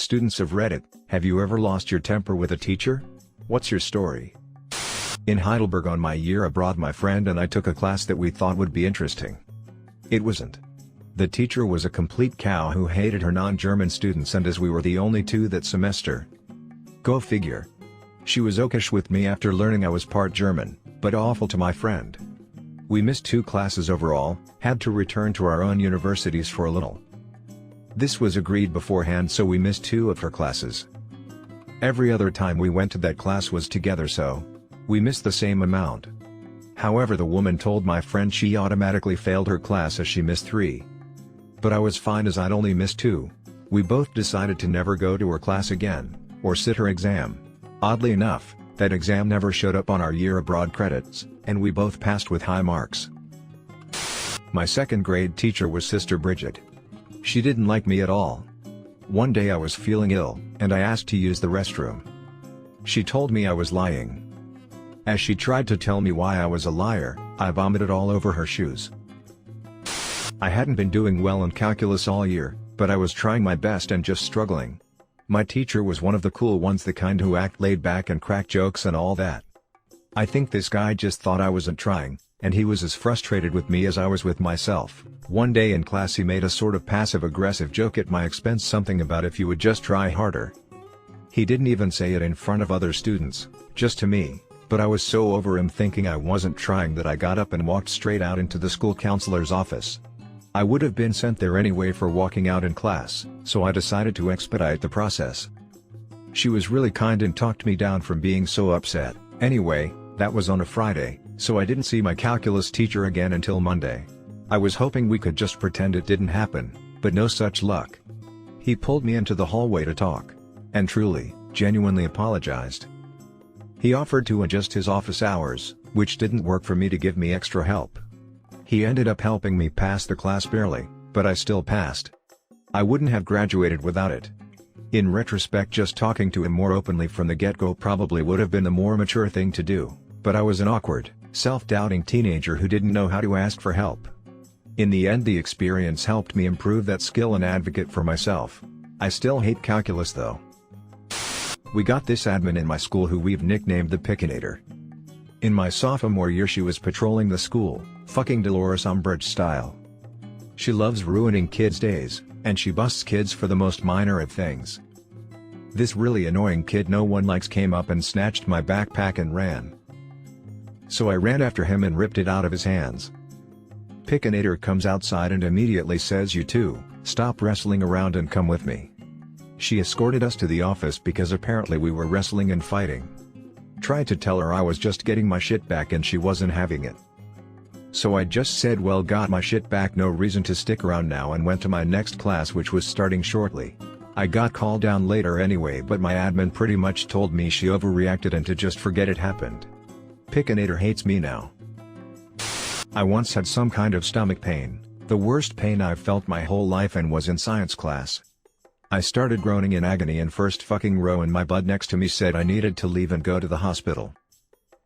Students of Reddit, have you ever lost your temper with a teacher? What's your story? In Heidelberg on my year abroad, my friend and I took a class that we thought would be interesting. It wasn't. The teacher was a complete cow who hated her non-German students, and as we were the only two that semester. Go figure. She was oakish with me after learning I was part German, but awful to my friend. We missed 2 classes overall, had to return to our own universities for a little. This was agreed beforehand, so we missed 2 of her classes. Every other time we went to that class was together, so we missed the same amount. However, the woman told my friend she automatically failed her class as she missed 3. But I was fine as I'd only missed 2. We both decided to never go to her class again, or sit her exam. Oddly enough, that exam never showed up on our year abroad credits, and we both passed with high marks. My 2nd grade teacher was Sister Bridget. She didn't like me at all. One day I was feeling ill, and I asked to use the restroom. She told me I was lying. As she tried to tell me why I was a liar, I vomited all over her shoes. I hadn't been doing well in calculus all year, but I was trying my best and just struggling. My teacher was one of the cool ones, the kind who act laid back and crack jokes and all that. I think this guy just thought I wasn't trying, and he was as frustrated with me as I was with myself. One day in class he made a sort of passive-aggressive joke at my expense, something about if you would just try harder. He didn't even say it in front of other students, just to me, but I was so over him thinking I wasn't trying that I got up and walked straight out into the school counselor's office. I would have been sent there anyway for walking out in class, so I decided to expedite the process. She was really kind and talked me down from being so upset. Anyway, that was on a Friday, so I didn't see my calculus teacher again until Monday. I was hoping we could just pretend it didn't happen, but no such luck. He pulled me into the hallway to talk, and truly, genuinely apologized. He offered to adjust his office hours, which didn't work for me, to give me extra help. He ended up helping me pass the class barely, but I still passed. I wouldn't have graduated without it. In retrospect, just talking to him more openly from the get-go probably would have been the more mature thing to do, but I was an awkward, self-doubting teenager who didn't know how to ask for help. In the end, the experience helped me improve that skill and advocate for myself. I still hate calculus though. We got this admin in my school who we've nicknamed the Pickinator. In my sophomore year she was patrolling the school, fucking Dolores Umbridge style. She loves ruining kids' days, and she busts kids for the most minor of things. This really annoying kid no one likes came up and snatched my backpack and ran. So I ran after him and ripped it out of his hands. Pickinator comes outside and immediately says, "You two, stop wrestling around and come with me." She escorted us to the office because apparently we were wrestling and fighting. Tried to tell her I was just getting my shit back and she wasn't having it. So I just said, "Well, got my shit back, no reason to stick around now," and went to my next class, which was starting shortly. I got called down later anyway, but my admin pretty much told me she overreacted and to just forget it happened. Pickinator hates me now. I once had some kind of stomach pain, the worst pain I've felt my whole life, and was in science class. I started groaning in agony, and first fucking row in my bud next to me said I needed to leave and go to the hospital.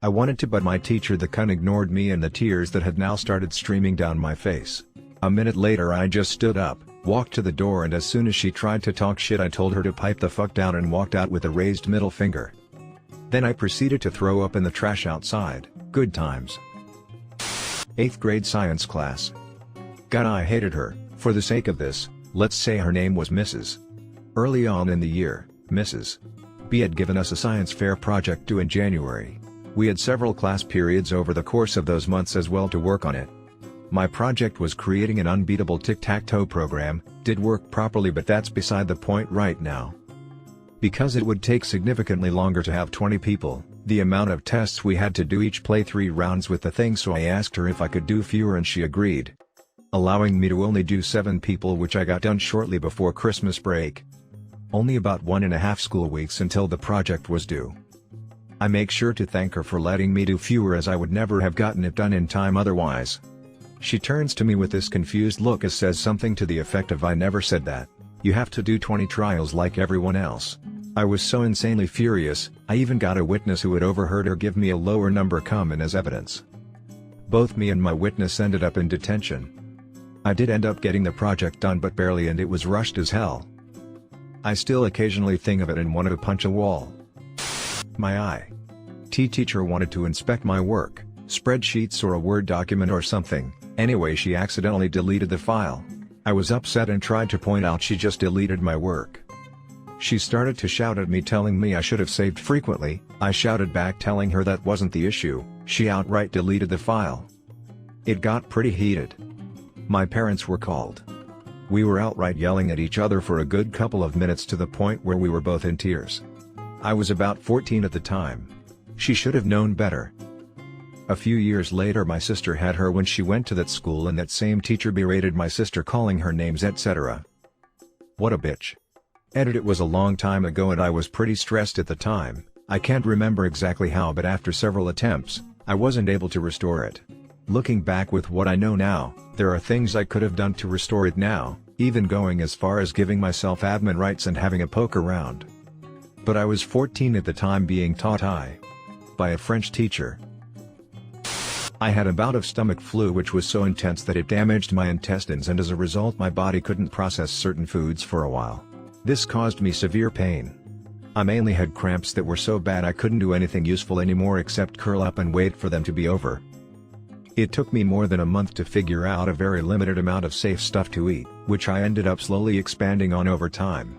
I wanted to, but my teacher the cunt ignored me and the tears that had now started streaming down my face. A minute later I just stood up, walked to the door, and as soon as she tried to talk shit I told her to pipe the fuck down and walked out with a raised middle finger. Then I proceeded to throw up in the trash outside. Good times. 8th grade science class. God, I hated her. For the sake of this, let's say her name was Mrs. Early on in the year, Mrs. B had given us a science fair project due in January. We had several class periods over the course of those months as well to work on it. My project was creating an unbeatable tic-tac-toe program. Did work properly, but that's beside the point right now. Because it would take significantly longer to have 20 people, the amount of tests we had to do, each play 3 rounds with the thing, so I asked her if I could do fewer and she agreed, allowing me to only do 7 people, which I got done shortly before Christmas break. Only about 1.5 school weeks until the project was due. I make sure to thank her for letting me do fewer, as I would never have gotten it done in time otherwise. She turns to me with this confused look as says something to the effect of, "I never said that. You have to do 20 trials like everyone else." I was so insanely furious, I even got a witness who had overheard her give me a lower number come in as evidence. Both me and my witness ended up in detention. I did end up getting the project done, but barely, and it was rushed as hell. I still occasionally think of it and wanted to punch a wall. My IT teacher wanted to inspect my work, spreadsheets or a Word document or something. Anyway, she accidentally deleted the file. I was upset and tried to point out she just deleted my work. She started to shout at me, telling me I should have saved frequently. I shouted back, telling her that wasn't the issue. She outright deleted the file. It got pretty heated. My parents were called. We were outright yelling at each other for a good couple of minutes, to the point where we were both in tears. I was about 14 at the time. She should have known better. A few years later, my sister had her when she went to that school, and that same teacher berated my sister, calling her names, etc. What a bitch. It was a long time ago and I was pretty stressed at the time. I can't remember exactly how, but after several attempts, I wasn't able to restore it. Looking back with what I know now, there are things I could have done to restore it now, even going as far as giving myself admin rights and having a poke around. But I was 14 at the time, being taught by a French teacher. I had a bout of stomach flu which was so intense that it damaged my intestines, and as a result my body couldn't process certain foods for a while. This caused me severe pain. I mainly had cramps that were so bad I couldn't do anything useful anymore except curl up and wait for them to be over. It took me more than a month to figure out a very limited amount of safe stuff to eat, which I ended up slowly expanding on over time.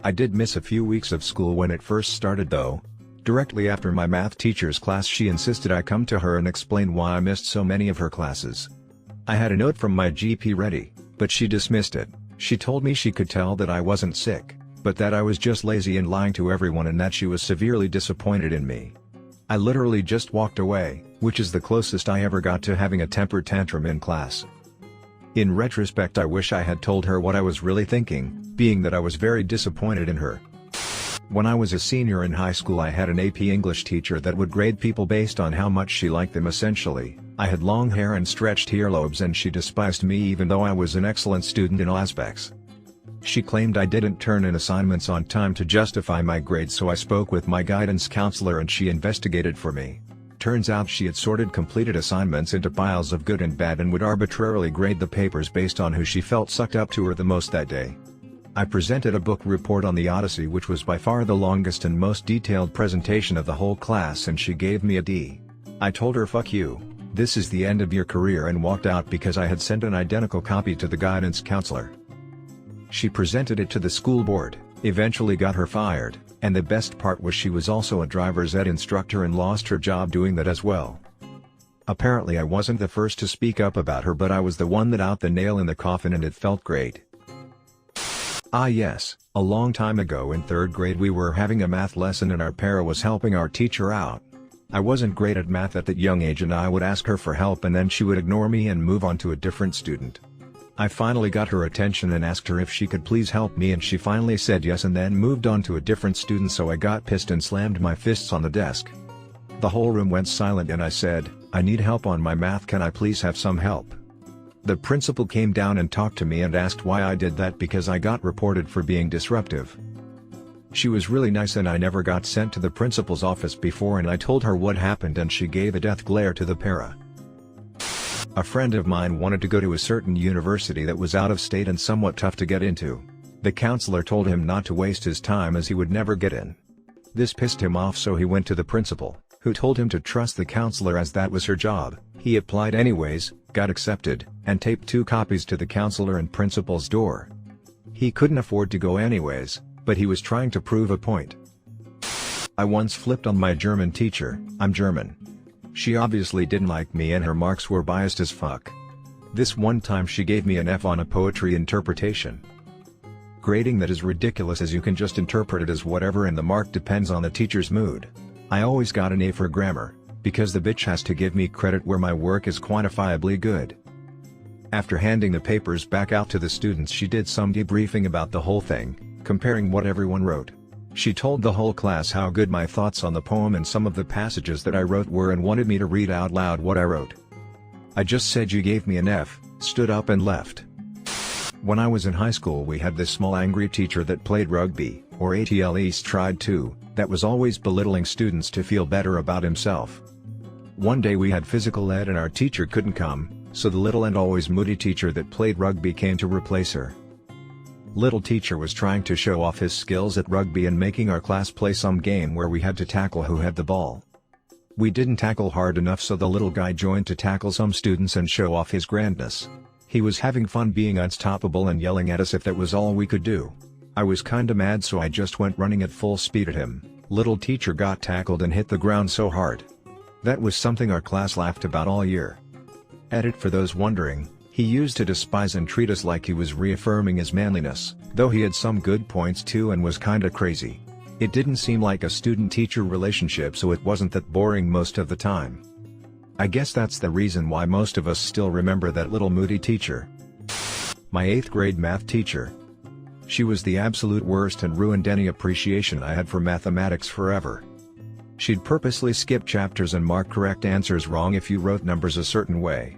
I did miss a few weeks of school when it first started though. Directly after my math teacher's class, she insisted I come to her and explain why I missed so many of her classes. I had a note from my GP ready, but she dismissed it. She told me she could tell that I wasn't sick, but that I was just lazy and lying to everyone, and that she was severely disappointed in me. I literally just walked away, which is the closest I ever got to having a temper tantrum in class. In retrospect, I wish I had told her what I was really thinking, being that I was very disappointed in her. When I was a senior in high school, I had an AP English teacher that would grade people based on how much she liked them. Essentially, I had long hair and stretched earlobes, and she despised me even though I was an excellent student in all aspects. She claimed I didn't turn in assignments on time to justify my grades, so I spoke with my guidance counselor and she investigated for me. Turns out she had sorted completed assignments into piles of good and bad and would arbitrarily grade the papers based on who she felt sucked up to her the most that day. I presented a book report on the Odyssey, which was by far the longest and most detailed presentation of the whole class, and she gave me a D. I told her, "Fuck you, this is the end of your career," and walked out because I had sent an identical copy to the guidance counselor. She presented it to the school board, eventually got her fired, and the best part was she was also a driver's ed instructor and lost her job doing that as well. Apparently I wasn't the first to speak up about her, but I was the one that out the nail in the coffin, and it felt great. Ah yes, a long time ago in 3rd grade we were having a math lesson and our para was helping our teacher out. I wasn't great at math at that young age, and I would ask her for help and then she would ignore me and move on to a different student. I finally got her attention and asked her if she could please help me, and she finally said yes and then moved on to a different student, so I got pissed and slammed my fists on the desk. The whole room went silent and I said, "I need help on my math, can I please have some help?" The principal came down and talked to me and asked why I did that because I got reported for being disruptive. She was really nice and I never got sent to the principal's office before, and I told her what happened and she gave a death glare to the para. A friend of mine wanted to go to a certain university that was out of state and somewhat tough to get into. The counselor told him not to waste his time as he would never get in. This pissed him off, so he went to the principal, who told him to trust the counselor as that was her job. He applied anyways, got accepted, and taped 2 copies to the counselor and principal's door. He couldn't afford to go anyways, but he was trying to prove a point. I once flipped on my German teacher. I'm German. She obviously didn't like me and her marks were biased as fuck. This one time she gave me an F on a poetry interpretation. Grading that is ridiculous, as you can just interpret it as whatever and the mark depends on the teacher's mood. I always got an A for grammar, because the bitch has to give me credit where my work is quantifiably good. After handing the papers back out to the students, she did some debriefing about the whole thing, comparing what everyone wrote. She told the whole class how good my thoughts on the poem and some of the passages that I wrote were and wanted me to read out loud what I wrote. I just said you gave me an F, stood up and left. When I was in high school we had this small angry teacher that played rugby, or at least tried to, that was always belittling students to feel better about himself. One day we had physical ed and our teacher couldn't come, so the little and always moody teacher that played rugby came to replace her. Little teacher was trying to show off his skills at rugby and making our class play some game where we had to tackle who had the ball. We didn't tackle hard enough, so the little guy joined to tackle some students and show off his grandness. He was having fun being unstoppable and yelling at us if that was all we could do. I was kinda mad, so I just went running at full speed at him. Little teacher got tackled and hit the ground so hard. That was something our class laughed about all year. Edit for those wondering, he used to despise and treat us like he was reaffirming his manliness, though he had some good points too and was kinda crazy. It didn't seem like a student-teacher relationship, so it wasn't that boring most of the time. I guess that's the reason why most of us still remember that little moody teacher. My 8th grade math teacher. She was the absolute worst and ruined any appreciation I had for mathematics forever. She'd purposely skip chapters and mark correct answers wrong if you wrote numbers a certain way.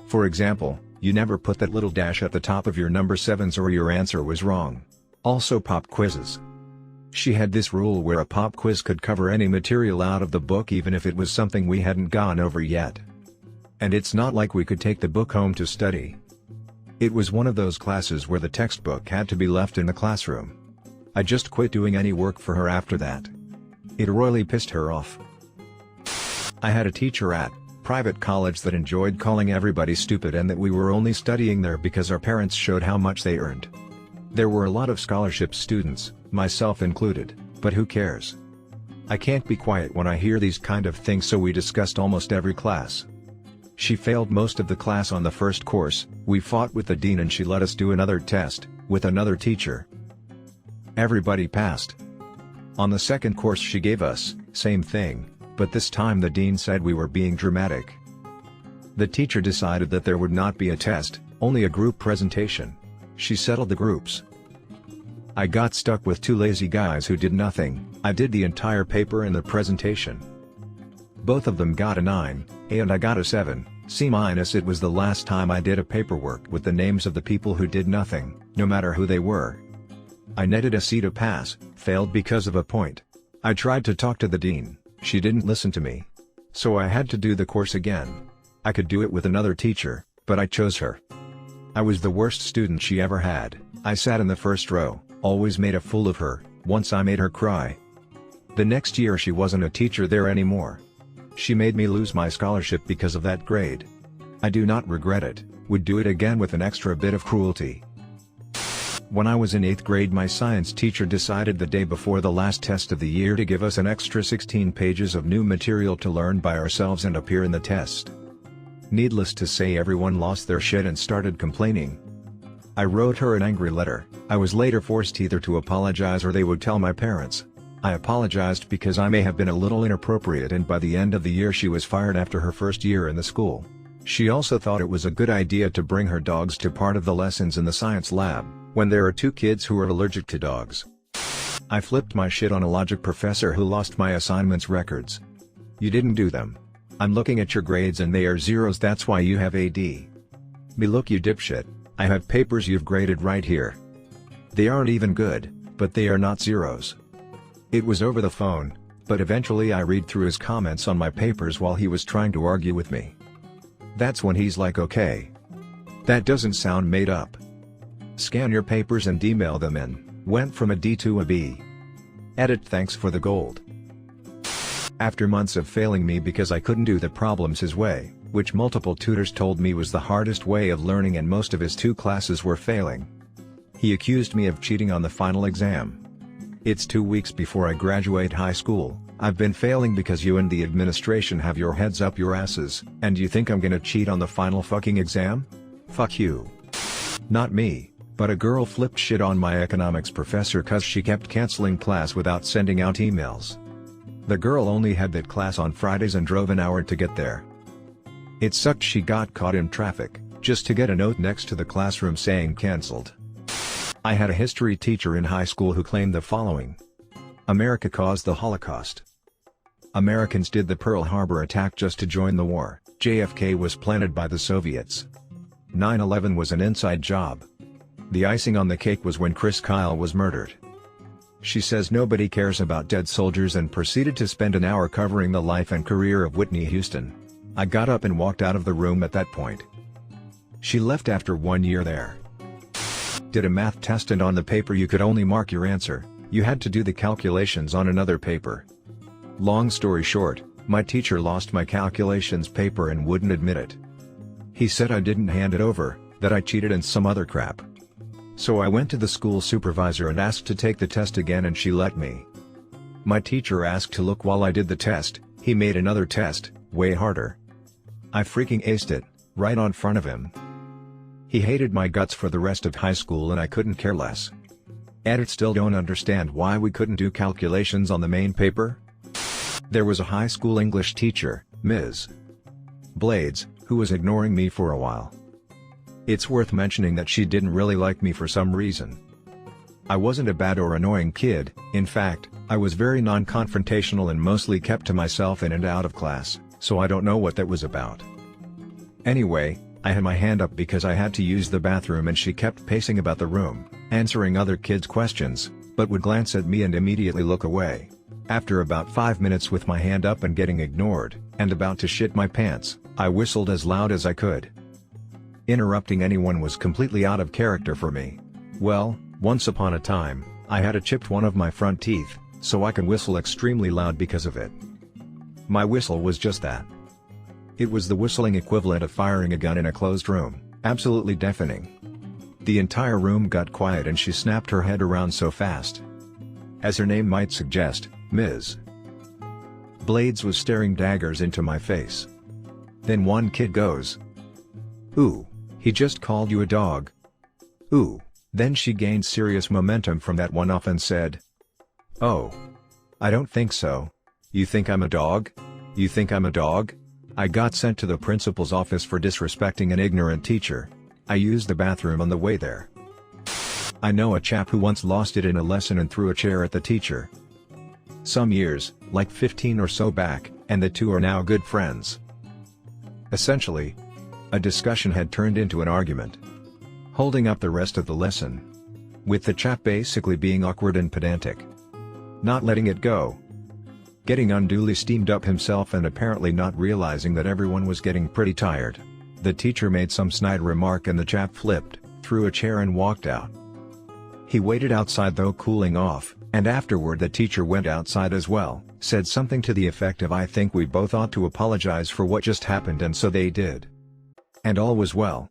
For example, you never put that little dash at the top of your number 7s or your answer was wrong. Also pop quizzes. She had this rule where a pop quiz could cover any material out of the book even if it was something we hadn't gone over yet. And it's not like we could take the book home to study. It was one of those classes where the textbook had to be left in the classroom. I just quit doing any work for her after that. It royally pissed her off. I had a teacher at private college that enjoyed calling everybody stupid and that we were only studying there because our parents showed how much they earned. There were a lot of scholarship students, myself included, but who cares? I can't be quiet when I hear these kind of things, so we discussed almost every class. She failed most of the class on the first course. We fought with the dean and she let us do another test, with another teacher. Everybody passed. On the second course she gave us, same thing, but this time the dean said we were being dramatic. The teacher decided that there would not be a test, only a group presentation. She settled the groups. I got stuck with 2 lazy guys who did nothing. I did the entire paper and the presentation. Both of them got a 9, A, and I got a 7, C-. It was the last time I did a paperwork with the names of the people who did nothing, no matter who they were. I netted a C to pass, failed because of a point. I tried to talk to the dean, she didn't listen to me. So I had to do the course again. I could do it with another teacher, but I chose her. I was the worst student she ever had. I sat in the first row, always made a fool of her. Once I made her cry. The next year she wasn't a teacher there anymore. She made me lose my scholarship because of that grade. I do not regret it, would do it again with an extra bit of cruelty. When I was in 8th grade, my science teacher decided the day before the last test of the year to give us an extra 16 pages of new material to learn by ourselves and appear in the test. Needless to say, everyone lost their shit and started complaining. I wrote her an angry letter. I was later forced either to apologize or they would tell my parents. I apologized because I may have been a little inappropriate, and by the end of the year she was fired after her first year in the school. She also thought it was a good idea to bring her dogs to part of the lessons in the science lab, when there are 2 kids who are allergic to dogs. I flipped my shit on a logic professor who lost my assignments records. You didn't do them. I'm looking at your grades and they are zeros, that's why you have AD. Me, look you dipshit, I have papers you've graded right here. They aren't even good, but they are not zeros. It was over the phone, but eventually I read through his comments on my papers while he was trying to argue with me. That's when he's like, okay. That doesn't sound made up. Scan your papers and email them in. Went from a D to a B. Edit, thanks for the gold. After months of failing me because I couldn't do the problems his way, which multiple tutors told me was the hardest way of learning, and most of his 2 classes were failing. He accused me of cheating on the final exam. It's 2 weeks before I graduate high school. I've been failing because you and the administration have your heads up your asses, and you think I'm gonna cheat on the final fucking exam? Fuck you. Not me, but a girl flipped shit on my economics professor cause she kept canceling class without sending out emails. The girl only had that class on Fridays and drove an hour to get there. It sucked. She got caught in traffic, just to get a note next to the classroom saying cancelled. I had a history teacher in high school who claimed the following. America caused the Holocaust. Americans did the Pearl Harbor attack just to join the war. JFK was planted by the Soviets. 9/11 was an inside job. The icing on the cake was when Chris Kyle was murdered. She says nobody cares about dead soldiers and proceeded to spend an hour covering the life and career of Whitney Houston. I got up and walked out of the room at that point. She left after 1 year there. did a math test, and on the paper you could only mark your answer, you had to do the calculations on another paper. Long story short, my teacher lost my calculations paper and wouldn't admit it. He said I didn't hand it over, that I cheated and some other crap. So I went to the school supervisor and asked to take the test again, and she let me. My teacher asked to look while I did the test. He made another test, way harder. I freaking aced it, right on front of him. He hated my guts for the rest of high school, and I couldn't care less. Edit still don't understand why we couldn't do calculations on the main paper? There was a high school English teacher, Ms. Blades, who was ignoring me for a while. It's worth mentioning that she didn't really like me for some reason. I wasn't a bad or annoying kid. In fact, I was very non-confrontational and mostly kept to myself in and out of class, so I don't know what that was about. Anyway, I had my hand up because I had to use the bathroom, and she kept pacing about the room, answering other kids' questions, but would glance at me and immediately look away. After about 5 minutes with my hand up and getting ignored, and about to shit my pants, I whistled as loud as I could. Interrupting anyone was completely out of character for me. Well, once upon a time, I had chipped one of my front teeth, so I can whistle extremely loud because of it. My whistle was just that. It was the whistling equivalent of firing a gun in a closed room, absolutely deafening. The entire room got quiet and she snapped her head around so fast. As her name might suggest, Ms. Blades was staring daggers into my face. Then one kid goes, "Ooh, he just called you a dog." Ooh. Then she gained serious momentum from that one off and said, "Oh. I don't think so. You think I'm a dog? You think I'm a dog?" I got sent to the principal's office for disrespecting an ignorant teacher. I used the bathroom on the way there. I know a chap who once lost it in a lesson and threw a chair at the teacher. Some years, like 15 or so back, and the two are now good friends. Essentially, a discussion had turned into an argument, holding up the rest of the lesson, with the chap basically being awkward and pedantic, not letting it go, getting unduly steamed up himself, and apparently not realizing that everyone was getting pretty tired. The teacher made some snide remark and the chap flipped, threw a chair and walked out. He waited outside though, cooling off, and afterward the teacher went outside as well, said something to the effect of, "I think we both ought to apologize for what just happened," and so they did. And all was well.